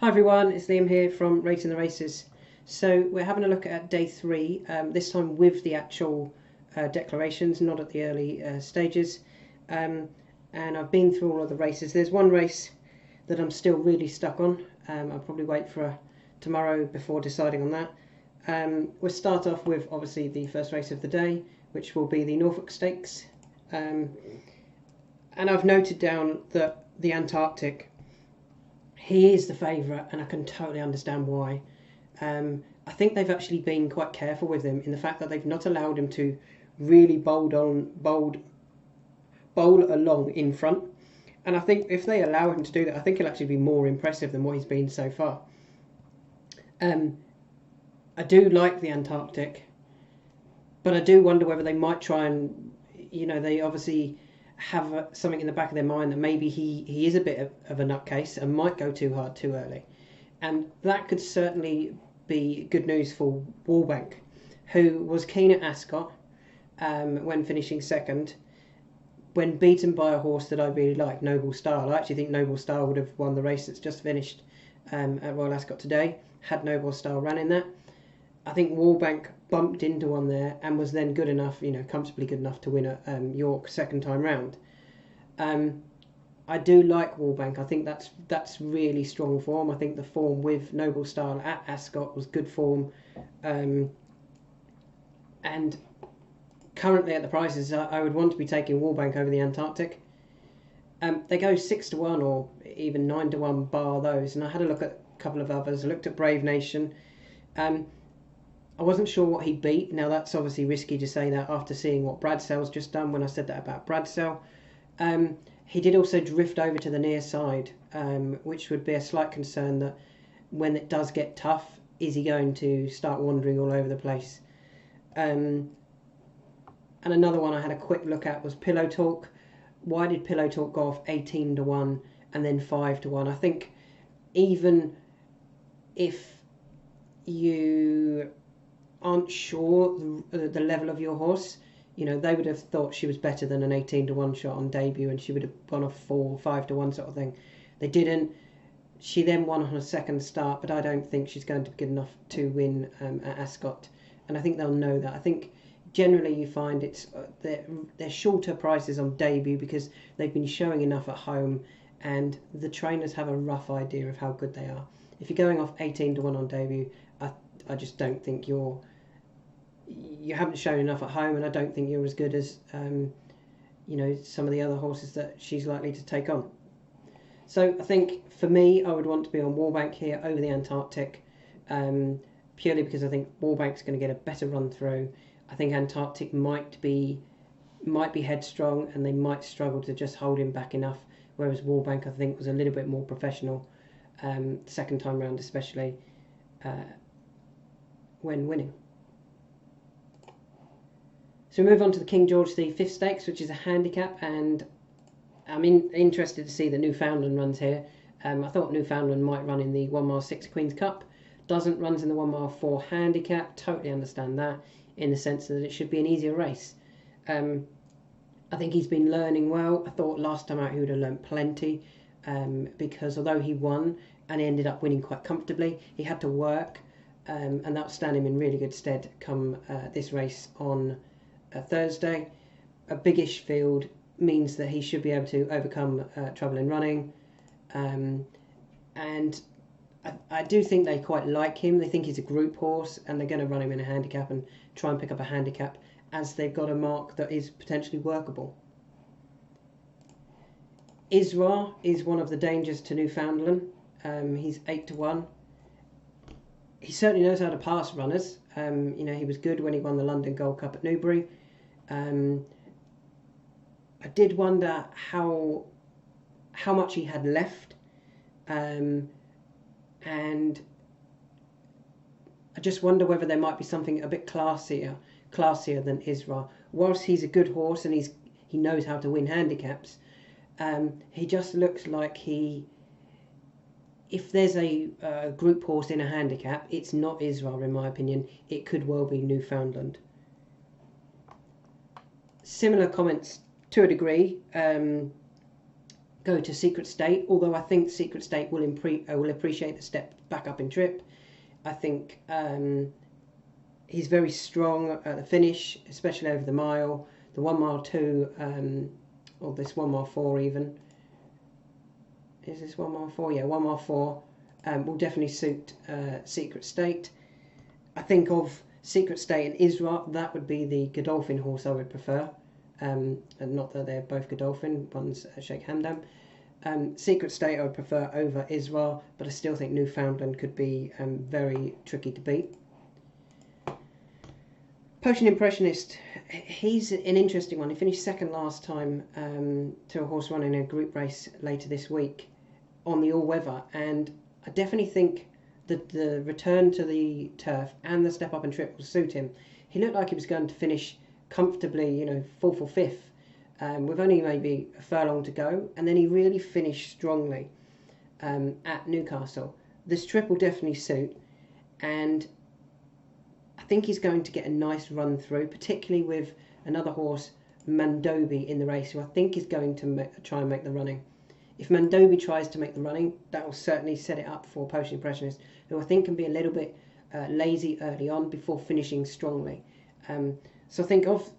Hi everyone, it's Liam here from Rating the Races. So we're having a look at day 3, this time with the actual declarations, not at the early stages. And I've been through all of the races. There's one race that I'm still really stuck on. I'll probably wait for tomorrow before deciding on that. We'll start off with obviously the first race of the day, which will be the Norfolk Stakes. And I've noted down that the Antarctic, he is the favourite, and I can totally understand why. I think they've actually been quite careful with him in the fact that they've not allowed him to really bowl along in front. And I think if they allow him to do that, I think he'll actually be more impressive than what he's been so far. I do like the Antarctic, but I do wonder whether they might try and, they obviously have something in the back of their mind that maybe he is a bit of a nutcase and might go too hard too early. And that could certainly be good news for Wallbank, who was keen at Ascot when finishing second, when beaten by a horse that I really like, Noble Star. I actually think Noble Star would have won the race that's just finished at Royal Ascot today, had Noble Star run in that. I think Wallbank bumped into one there and was then good enough, comfortably good enough to win at York second time round. I do like Wallbank. I think that's really strong form. I think the form with Noble Star at Ascot was good form. And currently at the prices, I would want to be taking Wallbank over the Antarctic. They go 6-1 or even 9-1 bar those. And I had a look at a couple of others. I looked at Brave Nation. I wasn't sure what he beat. Now that's obviously risky to say that after seeing what Bradsell's just done when I said that about Bradsell. He did also drift over to the near side, which would be a slight concern that when it does get tough, is he going to start wandering all over the place? And another one I had a quick look at was Pillow Talk. Why did Pillow Talk go off 18-1 and then 5-1? I think even if you aren't sure the level of your horse, they would have thought she was better than an 18-1 shot on debut, and she would have gone off 4-5-1 sort of thing. They didn't. She then won on a second start, but I don't think she's going to be good enough to win at Ascot, and I think they'll know that. I think generally you find it's they're shorter prices on debut because they've been showing enough at home, and the trainers have a rough idea of how good they are. If you're going off 18-1 on debut, I just don't think you haven't shown enough at home, and I don't think you're as good as some of the other horses that she's likely to take on. So I think for me, I would want to be on Wallbank here over the Antarctic, purely because I think Wallbank's going to get a better run through. I think Antarctic might be headstrong, and they might struggle to just hold him back enough, whereas Wallbank I think was a little bit more professional second time round, especially when winning. So we move on to the King George V Stakes, which is a handicap, and I'm interested to see the Newfoundland runs here. I thought Newfoundland might run in the 1 mile 6 Queen's Cup. Doesn't, runs in the 1 mile 4 handicap. Totally understand that, in the sense that it should be an easier race. I think he's been learning well. I thought last time out he would have learnt plenty, because although he won and he ended up winning quite comfortably, he had to work, and that will stand him in really good stead come this race on Thursday. A biggish field means that he should be able to overcome trouble in running, and I do think they quite like him. They think he's a group horse, and they're going to run him in a handicap and try and pick up a handicap, as they've got a mark that is potentially workable. Isra is one of the dangers to Newfoundland. He's 8-1. He certainly knows how to pass runners. He was good when he won the London Gold Cup at Newbury. I did wonder how much he had left, and I just wonder whether there might be something a bit classier than Isra. Whilst he's a good horse and he knows how to win handicaps, he just looks like if there's a group horse in a handicap, it's not Isra in my opinion. It could well be Newfoundland. Similar comments to a degree go to Secret State, although I think Secret State will appreciate the step back up in trip. I think he's very strong at the finish, especially over the mile, the 1 mile 2, or this 1 mile 4 even. Is this 1 mile 4? Yeah, 1 mile 4 will definitely suit Secret State. I think of Secret State and Isra, that would be the Godolphin horse I would prefer. And not that they're both Godolphin, one's Sheikh Hamdan. Secret State I would prefer over Isra, but I still think Newfoundland could be very tricky to beat. Potion Impressionist, he's an interesting one. He finished second last time to a horse running a group race later this week on the all-weather, and I definitely think that the return to the turf and the step up and trip will suit him. He looked like he was going to finish comfortably, 4th or 5th, with only maybe a furlong to go, and then he really finished strongly at Newcastle. This trip will definitely suit, and I think he's going to get a nice run through, particularly with another horse, Mandobi, in the race, who I think is going to try and make the running. If Mandobi tries to make the running, that will certainly set it up for Potion Impressionist, who I think can be a little bit lazy early on before finishing strongly. So I think of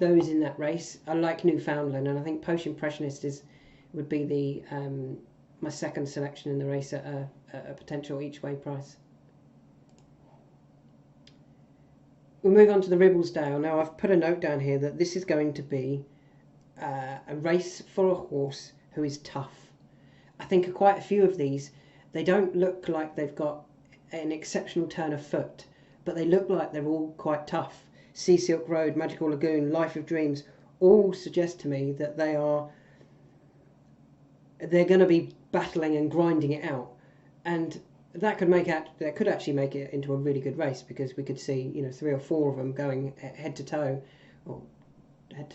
those in that race, I like Newfoundland, and I think Potion Impressionist would be the my second selection in the race at a potential each-way price. We'll move on to the Ribblesdale. Now, I've put a note down here that this is going to be a race for a horse who is tough. I think quite a few of these, they don't look like they've got an exceptional turn of foot, but they look like they're all quite tough. Sea Silk Road, Magical Lagoon, Life of Dreams, all suggest to me that they're going to be battling and grinding it out, and that could actually make it into a really good race, because we could see 3 or 4 of them going head to toe, or head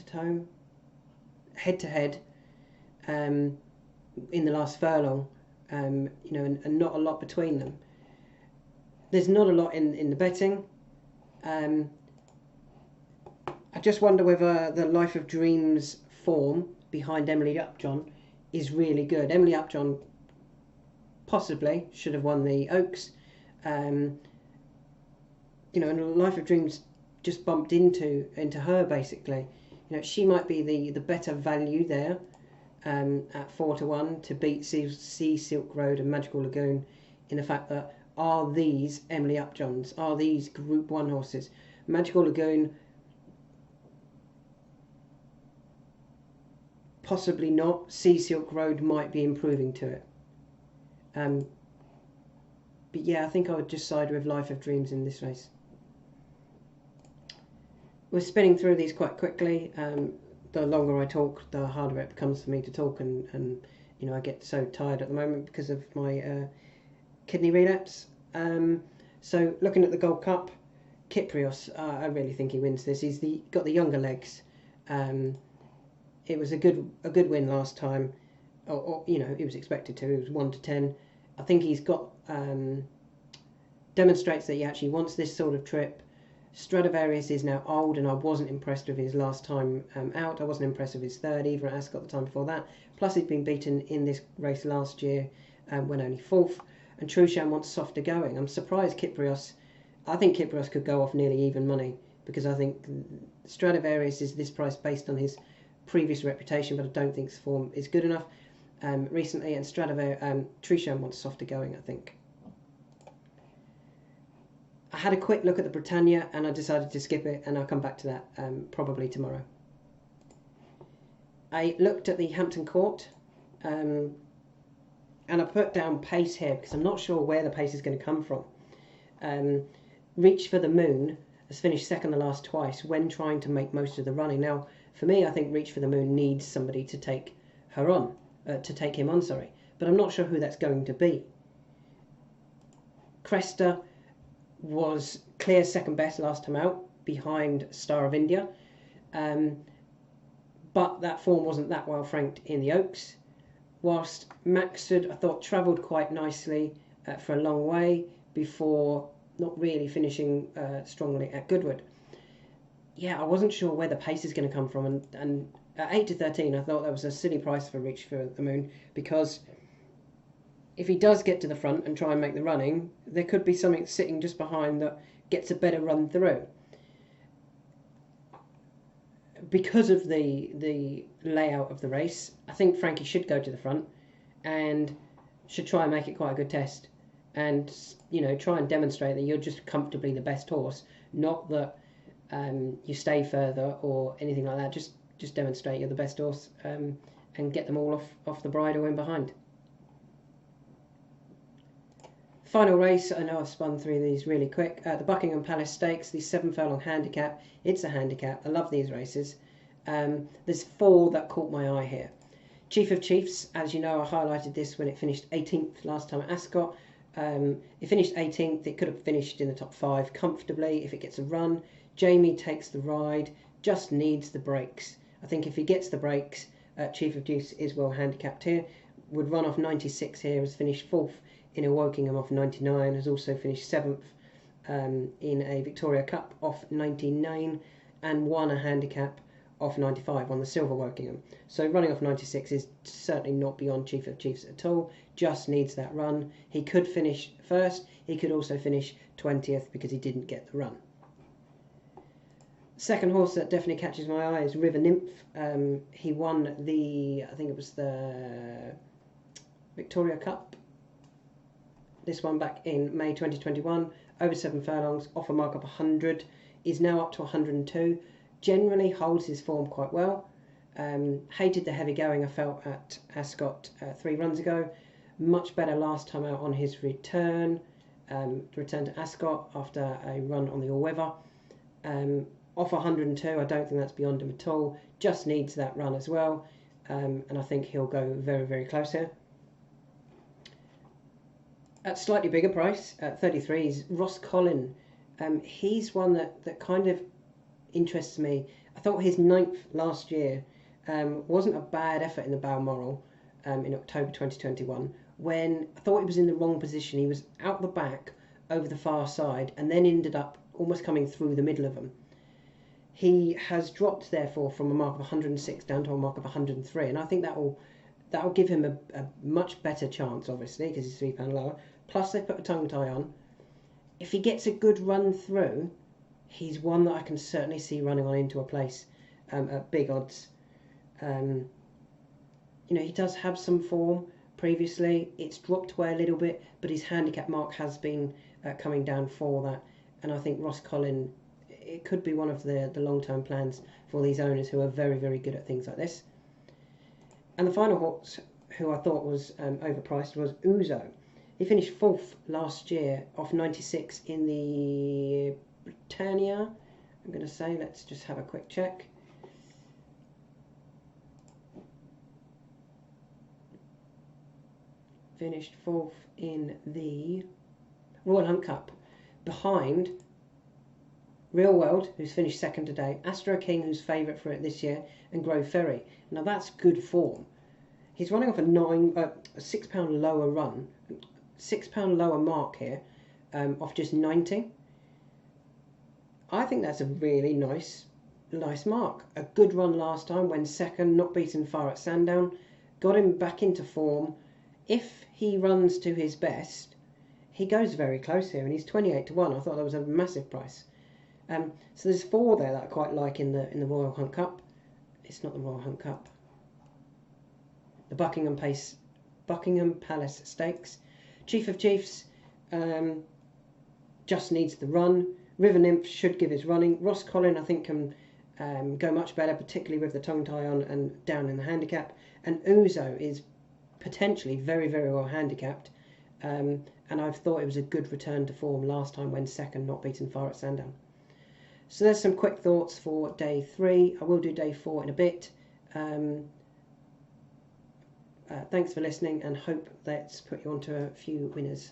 to head in the last furlong, and not a lot between them. There's not a lot in the betting. I just wonder whether the Life of Dreams form behind Emily Upjohn is really good. Emily Upjohn possibly should have won the Oaks, and Life of Dreams just bumped into her basically. She might be the better value there at 4-1 to beat Sea Silk Road and Magical Lagoon, in the fact that are these Emily Upjohns, are these Group 1 horses? Magical Lagoon, possibly not. Sea Silk Road might be improving to it. But yeah, I think I would just side with Life of Dreams in this race. We're spinning through these quite quickly. The longer I talk, the harder it becomes for me to talk, and I get so tired at the moment because of my kidney relapse. So looking at the Gold Cup, Kyprios, I really think he wins this. He's got the younger legs. It was a good win last time. Or he was expected to. It was 1-10. I think he's got demonstrates that he actually wants this sort of trip. Stradivarius is now old, and I wasn't impressed with his last time out. I wasn't impressed with his third either at Ascot the time before that. Plus, he'd been beaten in this race last year when only 4th. And Trucham wants softer going. I'm surprised Kyprios. I think Kyprios could go off nearly even money, because I think Stradivarius is this price based on his previous reputation, but I don't think his form is good enough recently. And Trucham wants softer going, I think. I had a quick look at the Britannia and I decided to skip it, and I'll come back to that probably tomorrow. I looked at the Hampton Court and I put down pace here because I'm not sure where the pace is going to come from. Reach for the Moon has finished second the last twice when trying to make most of the running. Now, for me, I think Reach for the Moon needs somebody to take him on, but I'm not sure who that's going to be. Cresta was clear second best last time out, behind Star of India, but that form wasn't that well franked in the Oaks, whilst Maxud, I thought, travelled quite nicely for a long way before not really finishing strongly at Goodwood. Yeah, I wasn't sure where the pace is going to come from, and At 8 to 13, I thought that was a silly price for Reach for the Moon, because if he does get to the front and try and make the running, there could be something sitting just behind that gets a better run through. Because of the layout of the race, I think Frankie should go to the front and should try and make it quite a good test, and try and demonstrate that you're just comfortably the best horse, not that you stay further or anything like that. Just demonstrate you're the best horse, and get them all off the bridle in behind. Final race, I know I've spun through these really quick. The Buckingham Palace Stakes, the 7 furlong handicap. It's a handicap. I love these races. There's 4 that caught my eye here. Chief of Chiefs, as you know, I highlighted this when it finished 18th last time at Ascot. It finished 18th. It could have finished in the top 5 comfortably if it gets a run. Jamie takes the ride, just needs the breaks. I think if he gets the breaks, Chief of Chiefs is well handicapped here. Would run off 96 here, has finished 4th in a Wokingham off 99, has also finished 7th in a Victoria Cup off 99, and won a handicap off 95 on the Silver Wokingham. So running off 96 is certainly not beyond Chief of Chiefs at all, just needs that run. He could finish first, he could also finish 20th because he didn't get the run. Second horse that definitely catches my eye is River Nymph. He won I think it was the Victoria Cup, this one back in May 2021, over 7 furlongs, off a mark of 100, is now up to 102, generally holds his form quite well. Hated the heavy going I felt at Ascot 3 runs ago, much better last time out on his return to Ascot after a run on the all-weather. Off 102, I don't think that's beyond him at all, just needs that run as well, and I think he'll go very, very close here. At slightly bigger price, at 33, is Ross Collin. He's one that kind of interests me. I thought his 9th last year wasn't a bad effort in the Balmoral in October 2021, when I thought he was in the wrong position. He was out the back over the far side and then ended up almost coming through the middle of them. He has dropped, therefore, from a mark of 106 down to a mark of 103, and I think that will give him a much better chance, obviously, because he's £3 lower. Plus, they put a tongue tie on. If he gets a good run through, he's one that I can certainly see running on into a place at big odds. He does have some form previously. It's dropped away a little bit, but his handicap mark has been coming down for that. And I think Ross Collin, it could be one of the long-term plans for these owners who are very, very good at things like this. And the final horse who I thought was overpriced was Ouzo. He finished 4th last year off 96 in the Britannia. I'm going to say, let's just have a quick check. Finished 4th in the Royal Hunt Cup, behind Real World, who's finished 2nd today, Astro King, who's favourite for it this year, and Grove Ferry. Now that's good form. He's running off a £6 lower run, £6 lower mark here, off just 90. I think that's a really nice mark. A good run last time, when 2nd, not beaten far at Sandown, got him back into form. If he runs to his best, he goes very close here, and he's 28 to 1. I thought that was a massive price. So there's 4 there that I quite like in the Royal Hunt Cup. It's not the Royal Hunt Cup. The Buckingham Palace Stakes. Chief of Chiefs just needs the run. River Nymph should give his running. Ross Collin, I think, can go much better, particularly with the tongue tie on and down in the handicap. And Ouzo is potentially very, very well handicapped. And I've thought it was a good return to form last time when 2nd, not beaten far at Sandown. So there's some quick thoughts for day 3. I will do day 4 in a bit. Thanks for listening, and hope that's put you onto a few winners.